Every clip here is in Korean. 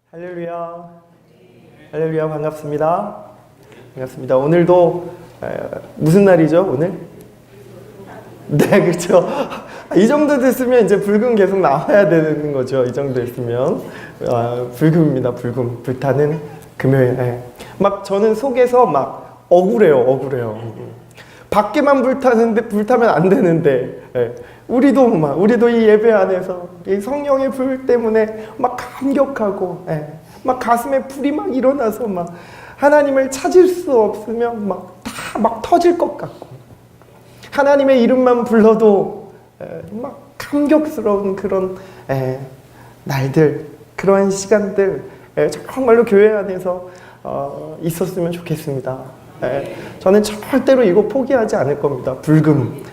할렐루야. 할렐루야. 반갑습니다. 반갑습니다. 오늘도 무슨 날이죠? 오늘? 네, 그렇죠. 이 정도 됐으면 이제 불금 계속 나와야 되는 거죠. 이 정도 됐으면 불금입니다. 불금. 불타는 금요일. 네. 막 저는 속에서 막 억울해요. 밖에만 불타는데 불타면 안 되는데. 네. 우리도 이 예배 안에서 이 성령의 불 때문에 막 감격하고, 막 가슴에 불이 막 일어나서 막 하나님을 찾을 수 없으면 막 다 막 터질 것 같고, 하나님의 이름만 불러도 막 감격스러운 그런 날들, 그러한 시간들 정말로 교회 안에서 있었으면 좋겠습니다. 저는 절대로 이거 포기하지 않을 겁니다. 불금.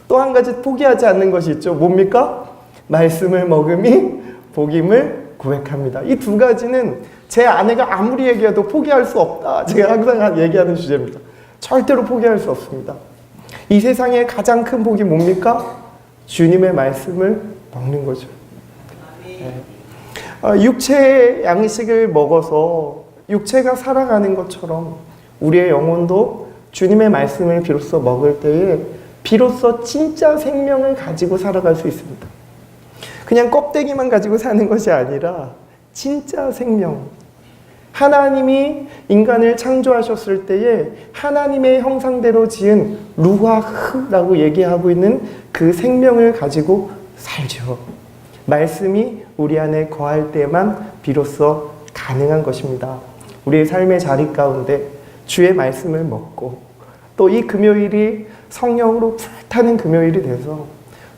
또 한 가지 포기하지 않는 것이 있죠. 뭡니까? 말씀을 먹음이 복임을 고백합니다. 이 두 가지는 제 아내가 아무리 얘기해도 포기할 수 없다. 제가 항상 얘기하는 주제입니다. 절대로 포기할 수 없습니다. 이 세상의 가장 큰 복이 뭡니까? 주님의 말씀을 먹는 거죠. 육체의 양식을 먹어서 육체가 살아가는 것처럼 우리의 영혼도 주님의 말씀을 비로소 먹을 때에 비로소 진짜 생명을 가지고 살아갈 수 있습니다. 그냥 껍데기만 가지고 사는 것이 아니라 진짜 생명. 하나님이 인간을 창조하셨을 때에 하나님의 형상대로 지은 루아흐라고 얘기하고 있는 그 생명을 가지고 살죠. 말씀이 우리 안에 거할 때만 비로소 가능한 것입니다. 우리의 삶의 자리 가운데 주의 말씀을 먹고 또 이 금요일이 성령으로 불타는 금요일이 돼서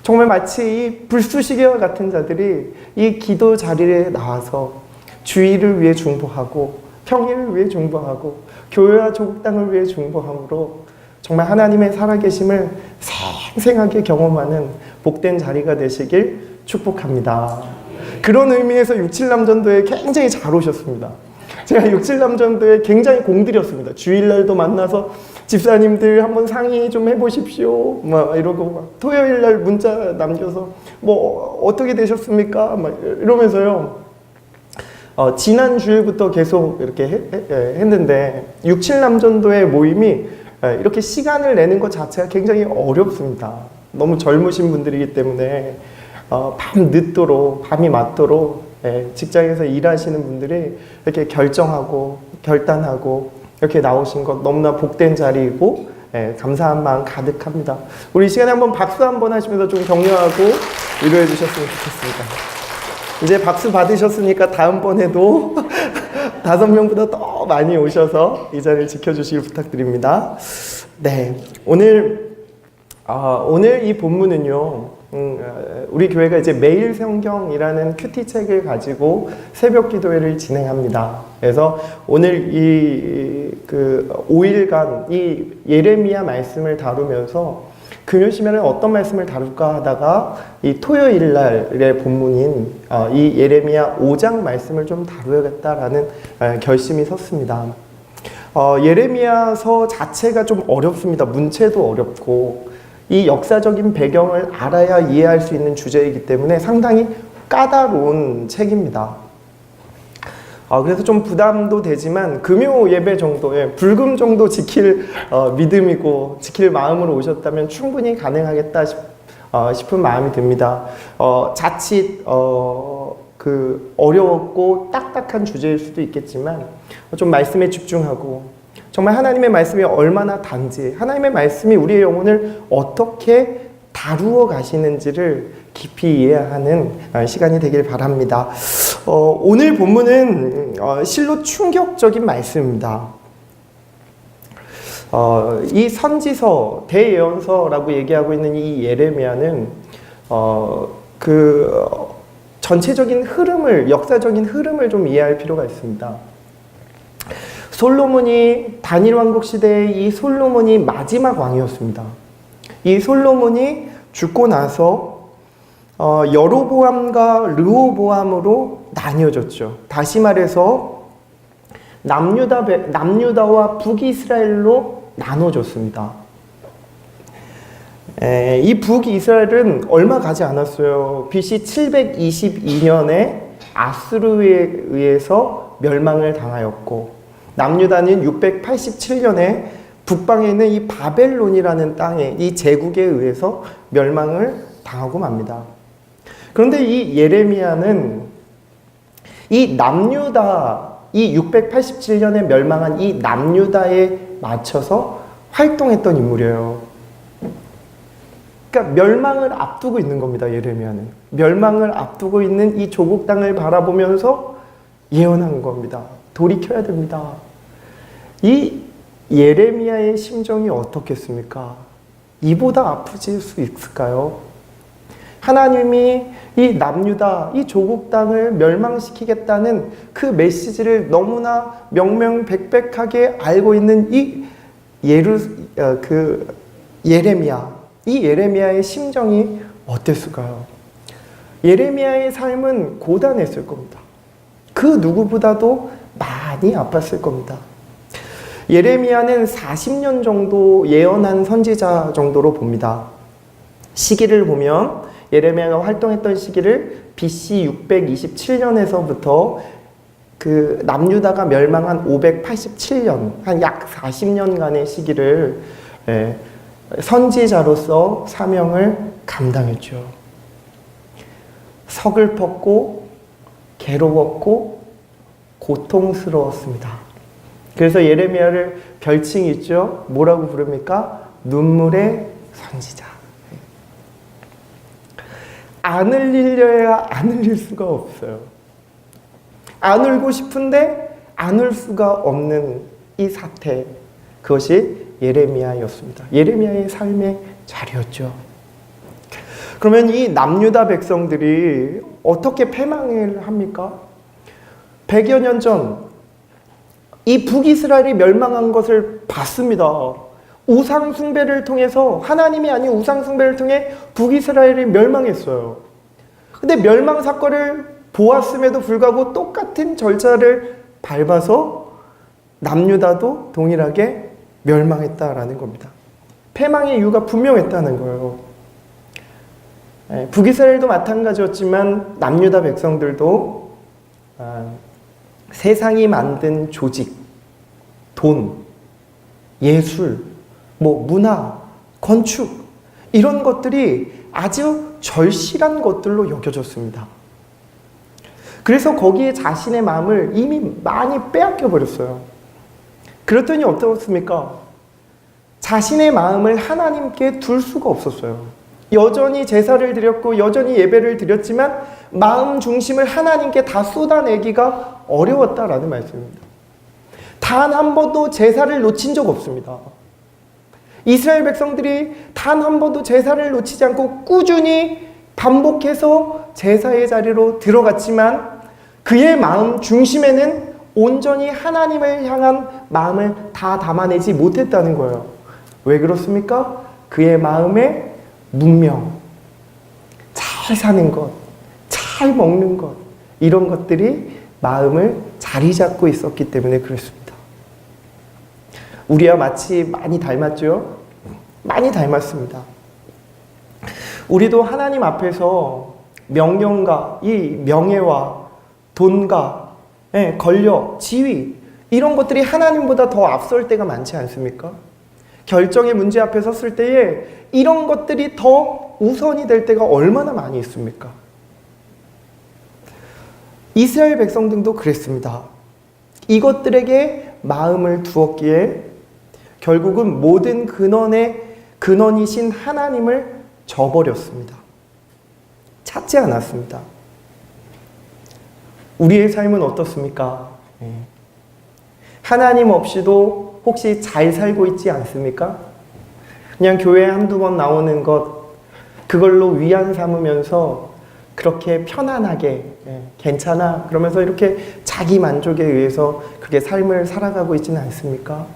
정말 마치 이 불쑤시개와 같은 자들이 이 기도 자리에 나와서 주의를 위해 중보하고 평일을 위해 중보하고 교회와 조국 땅을 위해 중보함으로 정말 하나님의 살아계심을 생생하게 경험하는 복된 자리가 되시길 축복합니다. 그런 의미에서 6.7남전도에 굉장히 잘 오셨습니다. 제가 6.7남전도에 굉장히 공들였습니다. 주일날도 만나서 집사님들 한번 상의 좀 해보십시오. 막 이러고 막 토요일날 문자 남겨서 뭐 어떻게 되셨습니까? 막 이러면서요. 지난 주일부터 계속 이렇게 했는데 6.7남전도의 모임이 이렇게 시간을 내는 것 자체가 굉장히 어렵습니다. 너무 젊으신 분들이기 때문에 밤 늦도록 밤이 맞도록 직장에서 일하시는 분들이 이렇게 결정하고 결단하고 이렇게 나오신 것 너무나 복된 자리이고 감사한 마음 가득합니다. 우리 이 시간에 한번 박수 한번 하시면서 좀 격려하고 위로해 주셨으면 좋겠습니다. 이제 박수 받으셨으니까 다음번에도 5명보다 더 많이 오셔서 이 자리를 지켜주시길 부탁드립니다. 네, 오늘 이 본문은요. 우리 교회가 이제 매일 성경이라는 큐티 책을 가지고 새벽 기도회를 진행합니다. 그래서 오늘 그 5일간 이 예레미야 말씀을 다루면서 금요 시간에 어떤 말씀을 다룰까 하다가 이 토요일 날의 본문인 이 예레미야 5장 말씀을 좀 다루겠다라는 결심이 섰습니다. 예레미야서 자체가 좀 어렵습니다. 문체도 어렵고 이 역사적인 배경을 알아야 이해할 수 있는 주제이기 때문에 상당히 까다로운 책입니다. 그래서 좀 부담도 되지만 금요 예배 정도에 불금 정도 지킬 믿음이고 지킬 마음으로 오셨다면 충분히 가능하겠다 싶은 마음이 듭니다. 자칫 그 어려웠고 딱딱한 주제일 수도 있겠지만 좀 말씀에 집중하고 정말 하나님의 말씀이 얼마나 단지 하나님의 말씀이 우리의 영혼을 어떻게 다루어 가시는지를 깊이 이해하는 시간이 되길 바랍니다. 오늘 본문은 실로 충격적인 말씀입니다. 이 선지서, 대예언서라고 얘기하고 있는 이 예레미야는 그 전체적인 흐름을, 역사적인 흐름을 좀 이해할 필요가 있습니다. 솔로몬이 단일 왕국 시대의 이 솔로몬이 마지막 왕이었습니다. 이 솔로몬이 죽고 나서 여로보암과 르호보암으로 나뉘어졌죠. 다시 말해서 남유다와 북이스라엘로 나눠졌습니다. 이 북이스라엘은 얼마 가지 않았어요. BC 722년에 아수르에 의해서 멸망을 당하였고, 남유다는 687년에 북방에 있는 이 바벨론이라는 땅에 이 제국에 의해서 멸망을 당하고 맙니다. 그런데 이 예레미야는 이 남유다, 이 687년에 멸망한 이 남유다에 맞춰서 활동했던 인물이에요. 그러니까 멸망을 앞두고 있는 겁니다. 예레미야는 멸망을 앞두고 있는 이 조국 땅을 바라보면서 예언한 겁니다. 돌이켜야 됩니다. 이 예레미야의 심정이 어떻겠습니까? 이보다 아프질 수 있을까요? 하나님이 이 남유다, 이 조국 땅을 멸망시키겠다는 그 메시지를 너무나 명명백백하게 알고 있는 이 예레미야, 이 예레미야의 심정이 어땠을까요? 예레미야의 삶은 고단했을 겁니다. 그 누구보다도 많이 아팠을 겁니다. 예레미야는 40년 정도 예언한 선지자 정도로 봅니다. 시기를 보면 예레미야가 활동했던 시기를 BC 627년에서부터 그 남유다가 멸망한 587년, 한 약 40년간의 시기를 선지자로서 사명을 감당했죠. 서글펐고 괴로웠고 고통스러웠습니다. 그래서 예레미야를 별칭이 있죠. 뭐라고 부릅니까? 눈물의 선지자. 안 흘리려야 안 흘릴 수가 없어요. 안 울고 싶은데 안 울 수가 없는 이 사태, 그것이 예레미야였습니다. 예레미야의 삶의 자리였죠. 그러면 이 남유다 백성들이 어떻게 패망을 합니까? 100여 년 전 이 북이스라엘이 멸망한 것을 봤습니다. 우상 숭배를 통해서, 하나님이 아닌 우상 숭배를 통해 북이스라엘이 멸망했어요. 근데 멸망 사건을 보았음에도 불구하고 똑같은 절차를 밟아서 남유다도 동일하게 멸망했다라는 겁니다. 패망의 이유가 분명했다는 거예요. 북이스라엘도 마찬가지였지만 남유다 백성들도 세상이 만든 조직, 돈, 예술, 문화, 건축, 이런 것들이 아주 절실한 것들로 여겨졌습니다. 그래서 거기에 자신의 마음을 이미 많이 빼앗겨 버렸어요. 그랬더니 어떻습니까? 자신의 마음을 하나님께 둘 수가 없었어요. 여전히 제사를 드렸고 여전히 예배를 드렸지만 마음 중심을 하나님께 다 쏟아내기가 어려웠다라는 말씀입니다. 단 한 번도 제사를 놓친 적 없습니다. 이스라엘 백성들이 단 한 번도 제사를 놓치지 않고 꾸준히 반복해서 제사의 자리로 들어갔지만 그의 마음 중심에는 온전히 하나님을 향한 마음을 다 담아내지 못했다는 거예요. 왜 그렇습니까? 그의 마음에 문명, 잘 사는 것, 잘 먹는 것, 이런 것들이 마음을 자리 잡고 있었기 때문에 그렇습니다. 우리와 마치 많이 닮았죠? 많이 닮았습니다. 우리도 하나님 앞에서 명령과 이 명예와 돈과 권력, 지위, 이런 것들이 하나님보다 더 앞설 때가 많지 않습니까? 결정의 문제 앞에 섰을 때에 이런 것들이 더 우선이 될 때가 얼마나 많이 있습니까? 이스라엘 백성들도 그랬습니다. 이것들에게 마음을 두었기에 결국은 모든 근원이신 하나님을 저버렸습니다. 찾지 않았습니다. 우리의 삶은 어떻습니까? 하나님 없이도 혹시 잘 살고 있지 않습니까? 그냥 교회에 한두 번 나오는 것, 그걸로 위안 삼으면서 그렇게 편안하게 괜찮아 그러면서 이렇게 자기 만족에 의해서 그렇게 삶을 살아가고 있지는 않습니까?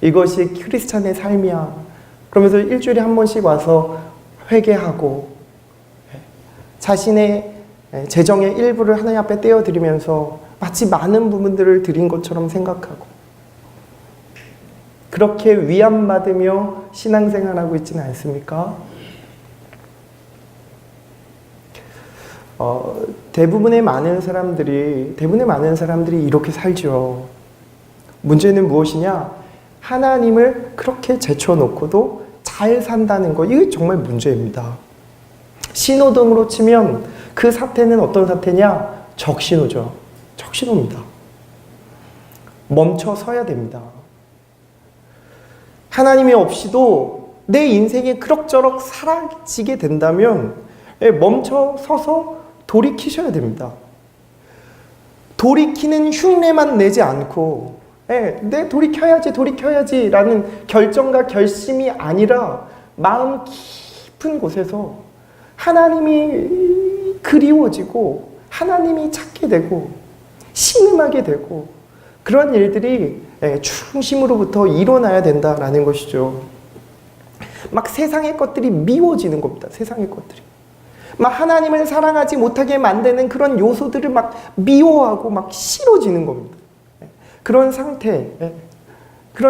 이것이 크리스찬의 삶이야 그러면서 일주일에 한 번씩 와서 회개하고 자신의 재정의 일부를 하나님 앞에 떼어드리면서 마치 많은 부분들을 드린 것처럼 생각하고 그렇게 위안받으며 신앙생활하고 있지는 않습니까? 대부분의 많은 사람들이 이렇게 살죠. 문제는 무엇이냐? 하나님을 그렇게 제쳐놓고도 잘 산다는 거, 이게 정말 문제입니다. 신호등으로 치면 그 사태는 어떤 사태냐? 적신호죠. 적신호입니다. 멈춰 서야 됩니다. 하나님이 없이도 내 인생이 그럭저럭 사라지게 된다면 멈춰 서서 돌이키셔야 됩니다. 돌이키는 흉내만 내지 않고 내 돌이켜야지 라는 결정과 결심이 아니라 마음 깊은 곳에서 하나님이 그리워지고 하나님이 찾게 되고 신음하게 되고 그런 일들이 중심으로부터 일어나야 된다라는 것이죠. 막 세상의 것들이 미워지는 겁니다. 세상의 것들이. 막 하나님을 사랑하지 못하게 만드는 그런 요소들을 막 미워하고 막 싫어지는 겁니다. 그런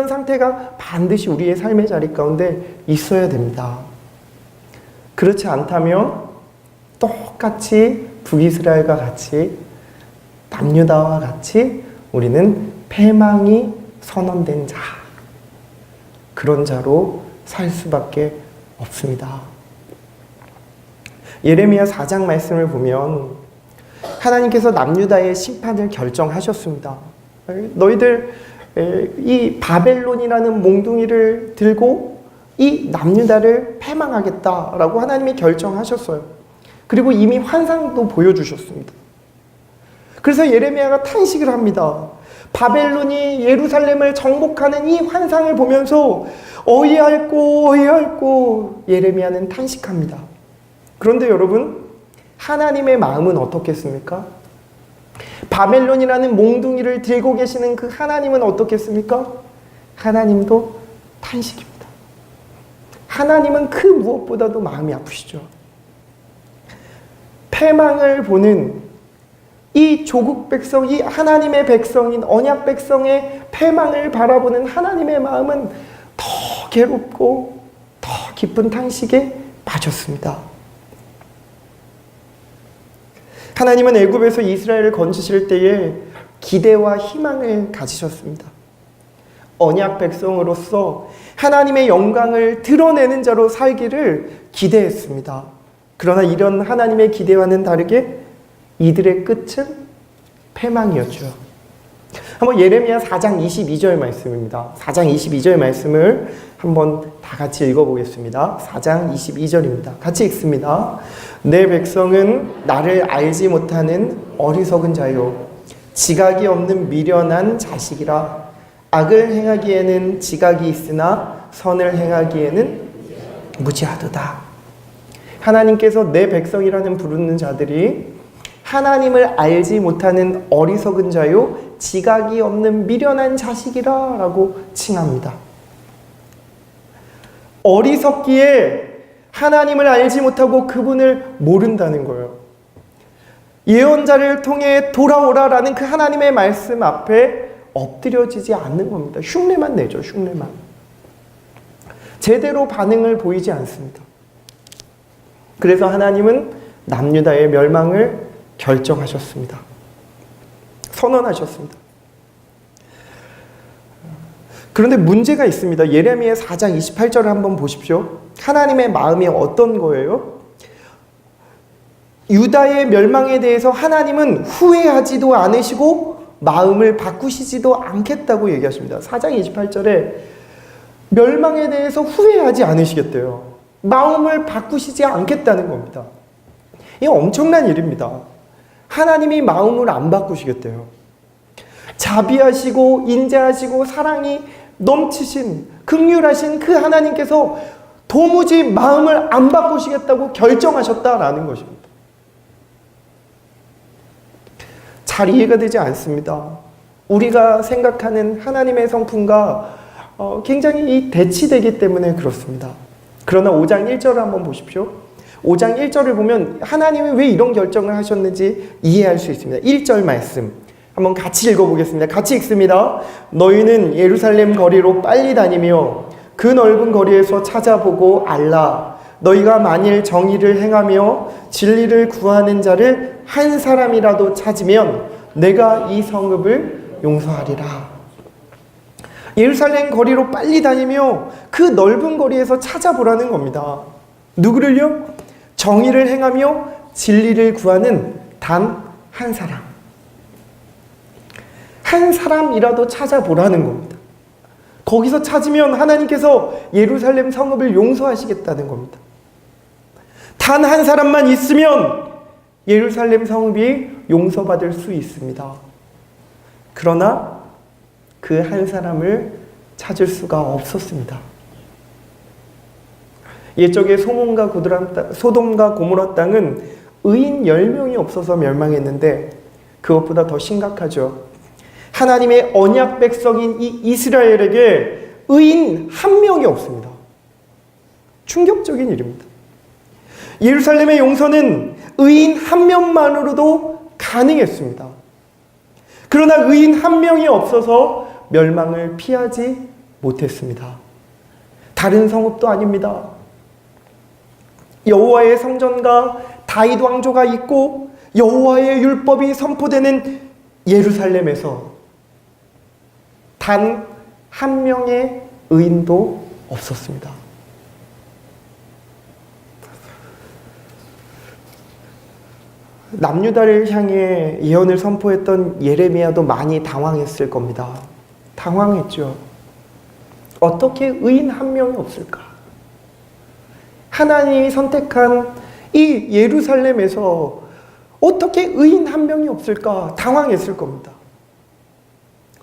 상태가 반드시 우리의 삶의 자리 가운데 있어야 됩니다. 그렇지 않다면 똑같이 북이스라엘과 같이 남유다와 같이 우리는 패망이 선언된 자, 그런 자로 살 수밖에 없습니다. 예레미야 4장 말씀을 보면 하나님께서 남유다의 심판을 결정하셨습니다. 너희들 이 바벨론이라는 몽둥이를 들고 이 남유다를 패망하겠다라고 하나님이 결정하셨어요. 그리고 이미 환상도 보여주셨습니다. 그래서 예레미야가 탄식을 합니다. 바벨론이 예루살렘을 정복하는 이 환상을 보면서 어이없고 예레미야는 탄식합니다. 그런데 여러분, 하나님의 마음은 어떻겠습니까? 바벨론이라는 몽둥이를 들고 계시는 그 하나님은 어떻겠습니까? 하나님도 탄식입니다. 하나님은 그 무엇보다도 마음이 아프시죠. 패망을 보는 이 조국 백성, 이 하나님의 백성인 언약 백성의 패망을 바라보는 하나님의 마음은 더 괴롭고 더 깊은 탄식에 빠졌습니다. 하나님은 애굽에서 이스라엘을 건지실 때에 기대와 희망을 가지셨습니다. 언약 백성으로서 하나님의 영광을 드러내는 자로 살기를 기대했습니다. 그러나 이런 하나님의 기대와는 다르게 이들의 끝은 패망이었죠. 한번 예레미야 4장 22절 말씀입니다. 4장 22절 말씀을 한번 다 같이 읽어보겠습니다. 4장 22절입니다. 같이 읽습니다. 내 백성은 나를 알지 못하는 어리석은 자요, 지각이 없는 미련한 자식이라. 악을 행하기에는 지각이 있으나 선을 행하기에는 무지하도다. 하나님께서 내 백성이라는 부르는 자들이 하나님을 알지 못하는 어리석은 자요, 지각이 없는 미련한 자식이라 라고 칭합니다. 어리석기에 하나님을 알지 못하고 그분을 모른다는 거예요. 예언자를 통해 돌아오라라는 그 하나님의 말씀 앞에 엎드려지지 않는 겁니다. 흉내만 내죠, 흉내만. 제대로 반응을 보이지 않습니다. 그래서 하나님은 남유다의 멸망을 결정하셨습니다. 선언하셨습니다. 그런데 문제가 있습니다. 예레미야 4장 28절을 한번 보십시오. 하나님의 마음이 어떤 거예요? 유다의 멸망에 대해서 하나님은 후회하지도 않으시고 마음을 바꾸시지도 않겠다고 얘기하십니다. 4장 28절에 멸망에 대해서 후회하지 않으시겠대요. 마음을 바꾸시지 않겠다는 겁니다. 이게 엄청난 일입니다. 하나님이 마음을 안 바꾸시겠대요. 자비하시고 인자하시고 사랑이 넘치신 긍휼하신 그 하나님께서 도무지 마음을 안 바꾸시겠다고 결정하셨다라는 것입니다. 잘 이해가 되지 않습니다. 우리가 생각하는 하나님의 성품과 굉장히 대치되기 때문에 그렇습니다. 그러나 5장 1절을 한번 보십시오. 5장 1절을 보면 하나님이 왜 이런 결정을 하셨는지 이해할 수 있습니다. 1절 말씀 한번 같이 읽어보겠습니다. 같이 읽습니다. 너희는 예루살렘 거리로 빨리 다니며 그 넓은 거리에서 찾아보고 알라. 너희가 만일 정의를 행하며 진리를 구하는 자를 한 사람이라도 찾으면 내가 이 성읍을 용서하리라. 예루살렘 거리로 빨리 다니며 그 넓은 거리에서 찾아보라는 겁니다. 누구를요? 정의를 행하며 진리를 구하는 단 한 사람. 한 사람이라도 찾아보라는 겁니다. 거기서 찾으면 하나님께서 예루살렘 성읍을 용서하시겠다는 겁니다. 단 한 사람만 있으면 예루살렘 성읍이 용서받을 수 있습니다. 그러나 그 한 사람을 찾을 수가 없었습니다. 옛적에 소돔과 고모라 땅은 의인 10명이 없어서 멸망했는데 그것보다 더 심각하죠. 하나님의 언약 백성인 이 이스라엘에게 의인 한 명이 없습니다. 충격적인 일입니다. 예루살렘의 용서는 의인 한 명만으로도 가능했습니다. 그러나 의인 한 명이 없어서 멸망을 피하지 못했습니다. 다른 성읍도 아닙니다. 여호와의 성전과 다윗 왕조가 있고 여호와의 율법이 선포되는 예루살렘에서 단 한 명의 의인도 없었습니다. 남유다를 향해 예언을 선포했던 예레미야도 많이 당황했을 겁니다. 당황했죠. 어떻게 의인 한 명이 없을까? 하나님이 선택한 이 예루살렘에서 어떻게 의인 한 명이 없을까? 당황했을 겁니다.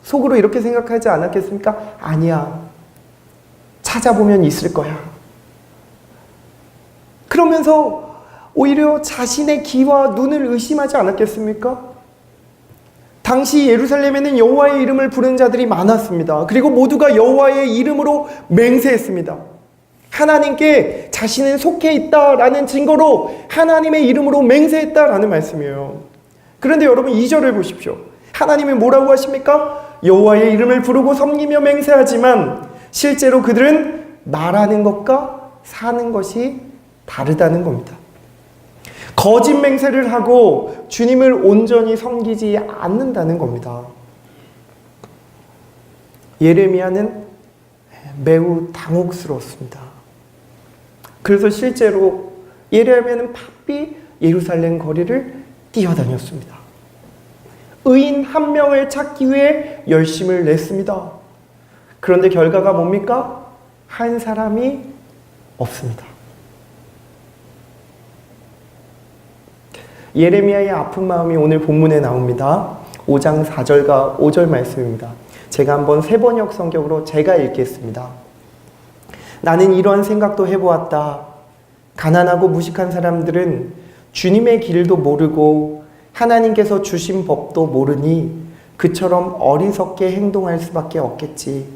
속으로 이렇게 생각하지 않았겠습니까? 아니야. 찾아보면 있을 거야. 그러면서 오히려 자신의 귀와 눈을 의심하지 않았겠습니까? 당시 예루살렘에는 여호와의 이름을 부르는 자들이 많았습니다. 그리고 모두가 여호와의 이름으로 맹세했습니다. 하나님께 자신은 속해 있다라는 증거로 하나님의 이름으로 맹세했다라는 말씀이에요. 그런데 여러분 2절을 보십시오. 하나님이 뭐라고 하십니까? 여호와의 이름을 부르고 섬기며 맹세하지만 실제로 그들은 말하는 것과 사는 것이 다르다는 겁니다. 거짓 맹세를 하고 주님을 온전히 섬기지 않는다는 겁니다. 예레미야는 매우 당혹스러웠습니다. 그래서 실제로 예레미야는 바삐 예루살렘 거리를 뛰어다녔습니다. 의인 한 명을 찾기 위해 열심을 냈습니다. 그런데 결과가 뭡니까? 한 사람이 없습니다. 예레미야의 아픈 마음이 오늘 본문에 나옵니다. 5장 4절과 5절 말씀입니다. 제가 한번 세번역 성경으로 제가 읽겠습니다. 나는 이러한 생각도 해보았다. 가난하고 무식한 사람들은 주님의 길도 모르고 하나님께서 주신 법도 모르니 그처럼 어리석게 행동할 수밖에 없겠지.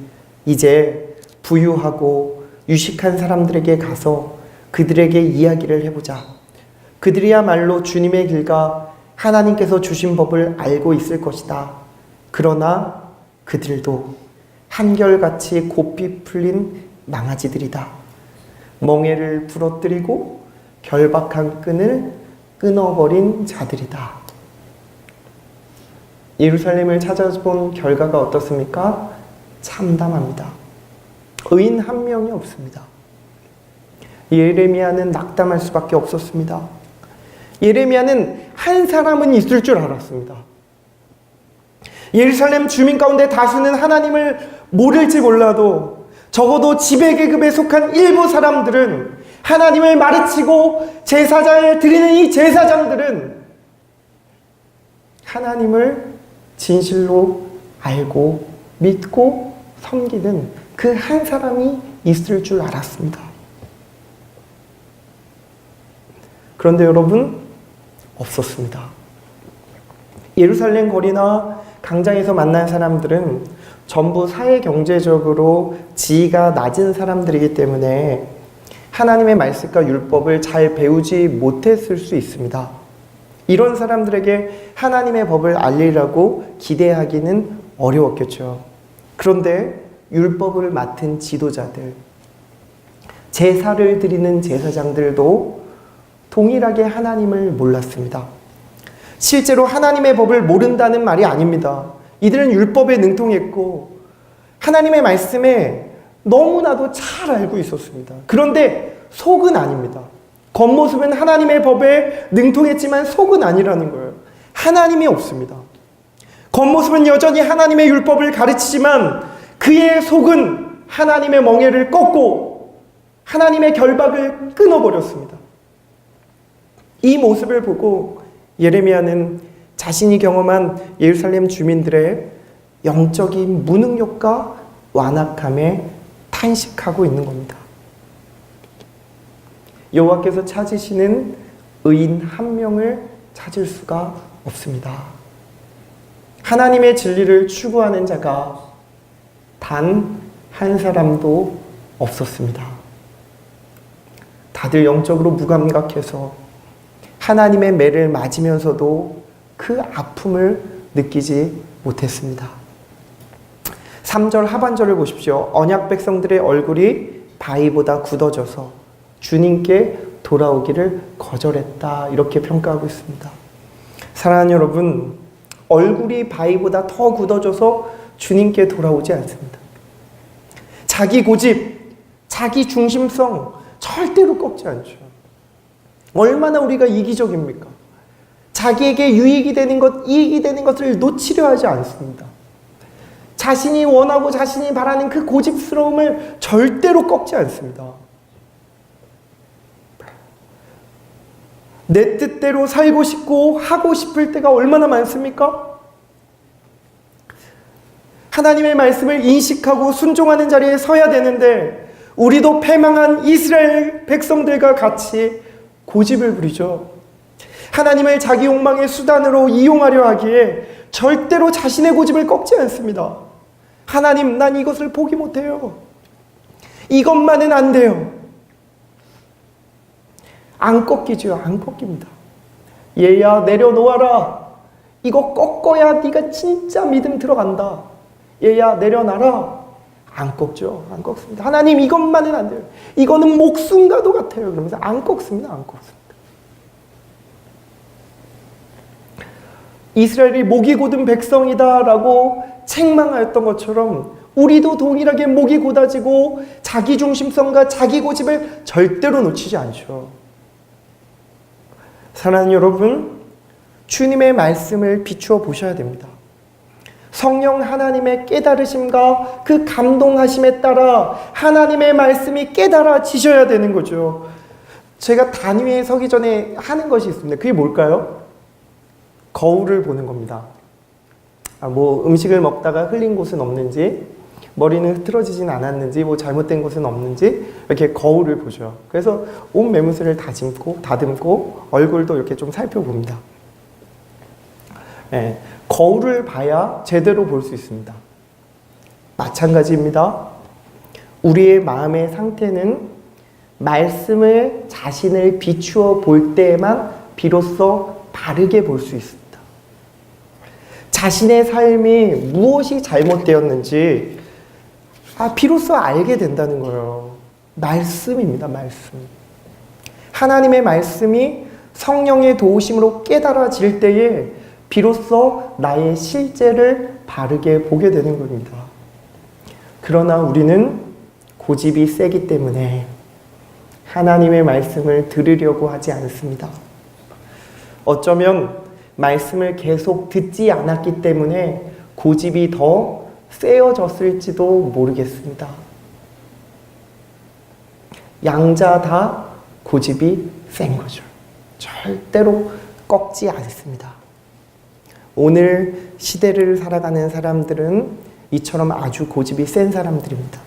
이제 부유하고 유식한 사람들에게 가서 그들에게 이야기를 해보자. 그들이야말로 주님의 길과 하나님께서 주신 법을 알고 있을 것이다. 그러나 그들도 한결같이 고삐 풀린 망아지들이다. 멍에를 부러뜨리고 결박한 끈을 끊어버린 자들이다. 예루살렘을 찾아본 결과가 어떻습니까? 참담합니다. 의인 한 명이 없습니다. 예레미야는 낙담할 수밖에 없었습니다. 예레미야는 한 사람은 있을 줄 알았습니다. 예루살렘 주민 가운데 다수는 하나님을 모를지 몰라도 적어도 지배계급에 속한 일부 사람들은 하나님을 가르치고 제사장을 드리는 이 제사장들은 하나님을 진실로 알고 믿고 섬기는 그 한 사람이 있을 줄 알았습니다. 그런데 여러분, 없었습니다. 예루살렘 거리나 광장에서 만난 사람들은 전부 사회 경제적으로 지위가 낮은 사람들이기 때문에 하나님의 말씀과 율법을 잘 배우지 못했을 수 있습니다. 이런 사람들에게 하나님의 법을 알리라고 기대하기는 어려웠겠죠. 그런데 율법을 맡은 지도자들, 제사를 드리는 제사장들도 동일하게 하나님을 몰랐습니다. 실제로 하나님의 법을 모른다는 말이 아닙니다. 이들은 율법에 능통했고 하나님의 말씀에 너무나도 잘 알고 있었습니다. 그런데 속은 아닙니다. 겉모습은 하나님의 법에 능통했지만 속은 아니라는 거예요. 하나님이 없습니다. 겉모습은 여전히 하나님의 율법을 가르치지만 그의 속은 하나님의 멍에를 꺾고 하나님의 결박을 끊어버렸습니다. 이 모습을 보고 예레미야는 자신이 경험한 예루살렘 주민들의 영적인 무능력과 완악함에 탄식하고 있는 겁니다. 여호와께서 찾으시는 의인 한 명을 찾을 수가 없습니다. 하나님의 진리를 추구하는 자가 단 한 사람도 없었습니다. 다들 영적으로 무감각해서 하나님의 매를 맞으면서도 그 아픔을 느끼지 못했습니다. 3절 하반절을 보십시오. 언약 백성들의 얼굴이 바위보다 굳어져서 주님께 돌아오기를 거절했다. 이렇게 평가하고 있습니다. 사랑하는 여러분, 얼굴이 바위보다 더 굳어져서 주님께 돌아오지 않습니다. 자기 고집, 자기 중심성 절대로 꺾지 않죠. 얼마나 우리가 이기적입니까? 자기에게 유익이 되는 것, 이익이 되는 것을 놓치려 하지 않습니다. 자신이 원하고 자신이 바라는 그 고집스러움을 절대로 꺾지 않습니다. 내 뜻대로 살고 싶고 하고 싶을 때가 얼마나 많습니까? 하나님의 말씀을 인식하고 순종하는 자리에 서야 되는데 우리도 패망한 이스라엘 백성들과 같이 고집을 부리죠. 하나님을 자기 욕망의 수단으로 이용하려 하기에 절대로 자신의 고집을 꺾지 않습니다. 하나님, 난 이것을 포기 못해요. 이것만은 안 돼요. 안 꺾이죠. 안 꺾입니다. 얘야, 내려놓아라. 이거 꺾어야 네가 진짜 믿음 들어간다. 얘야, 내려놔라. 안 꺾죠. 안 꺾습니다. 하나님, 이것만은 안 돼요. 이거는 목숨과도 같아요. 그러면서 안 꺾습니다. 안 꺾습니다. 이스라엘이 목이 곧은 백성이다라고 책망하였던 것처럼 우리도 동일하게 목이 곧아지고 자기 중심성과 자기 고집을 절대로 놓치지 않죠. 사랑하는 여러분, 주님의 말씀을 비추어 보셔야 됩니다. 성령 하나님의 깨달으심과 그 감동하심에 따라 하나님의 말씀이 깨달아지셔야 되는 거죠. 제가 단위에 서기 전에 하는 것이 있습니다. 그게 뭘까요? 거울을 보는 겁니다. 음식을 먹다가 흘린 곳은 없는지, 머리는 흐트러지진 않았는지, 잘못된 곳은 없는지 이렇게 거울을 보죠. 그래서 옷 매무새를 다듬고 얼굴도 이렇게 좀 살펴봅니다. 네, 거울을 봐야 제대로 볼 수 있습니다. 마찬가지입니다. 우리의 마음의 상태는 말씀을 자신을 비추어 볼 때에만 비로소 바르게 볼 수 있습니다. 자신의 삶이 무엇이 잘못되었는지 비로소 알게 된다는 거예요. 말씀입니다. 말씀. 하나님의 말씀이 성령의 도우심으로 깨달아질 때에 비로소 나의 실제를 바르게 보게 되는 겁니다. 그러나 우리는 고집이 세기 때문에 하나님의 말씀을 들으려고 하지 않습니다. 어쩌면 말씀을 계속 듣지 않았기 때문에 고집이 더 세어졌을지도 모르겠습니다. 양자 다 고집이 센 거죠. 절대로 꺾지 않습니다. 오늘 시대를 살아가는 사람들은 이처럼 아주 고집이 센 사람들입니다.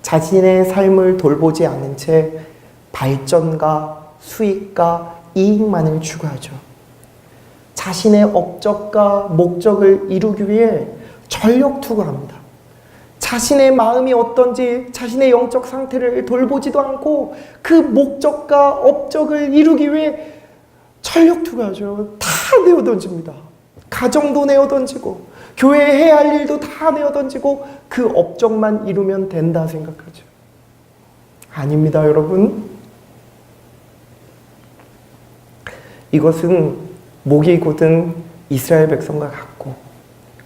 자신의 삶을 돌보지 않은 채 발전과 수익과 이익만을 추구하죠. 자신의 업적과 목적을 이루기 위해 전력 투구합니다. 자신의 마음이 어떤지 자신의 영적 상태를 돌보지도 않고 그 목적과 업적을 이루기 위해 전력 투구하죠. 다 내어던집니다. 가정도 내어던지고 교회에 해야 할 일도 다 내어던지고 그 업적만 이루면 된다 생각하죠. 아닙니다, 여러분. 이것은 목이 곧은 이스라엘 백성과 같고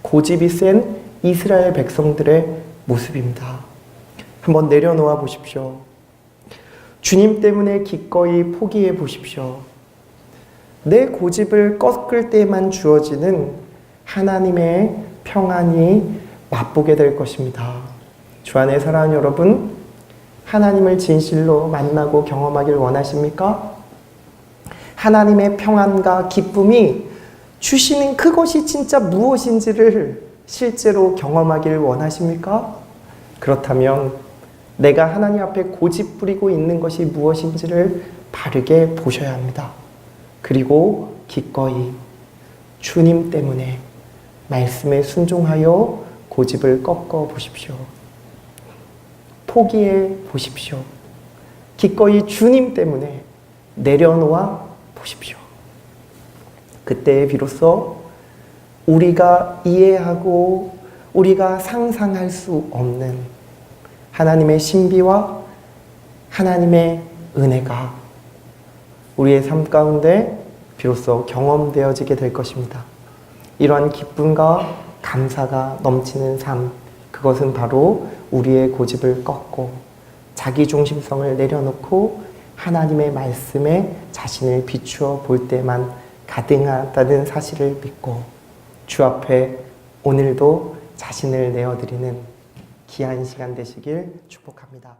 고집이 센 이스라엘 백성들의 모습입니다. 한번 내려놓아 보십시오. 주님 때문에 기꺼이 포기해 보십시오. 내 고집을 꺾을 때만 주어지는 하나님의 평안이 맛보게 될 것입니다. 주 안에 사랑하는 여러분, 하나님을 진실로 만나고 경험하길 원하십니까? 하나님의 평안과 기쁨이 주시는 그것이 진짜 무엇인지를 실제로 경험하길 원하십니까? 그렇다면 내가 하나님 앞에 고집 부리고 있는 것이 무엇인지를 바르게 보셔야 합니다. 그리고 기꺼이 주님 때문에 말씀에 순종하여 고집을 꺾어 보십시오. 포기해 보십시오. 기꺼이 주님 때문에 내려놓아 보십시오. 그때 비로소 우리가 이해하고 우리가 상상할 수 없는 하나님의 신비와 하나님의 은혜가 우리의 삶 가운데 비로소 경험되어지게 될 것입니다. 이러한 기쁨과 감사가 넘치는 삶, 그것은 바로 우리의 고집을 꺾고 자기 중심성을 내려놓고 하나님의 말씀에 자신을 비추어 볼 때만 가능하다는 사실을 믿고 주 앞에 오늘도 자신을 내어드리는 귀한 시간 되시길 축복합니다.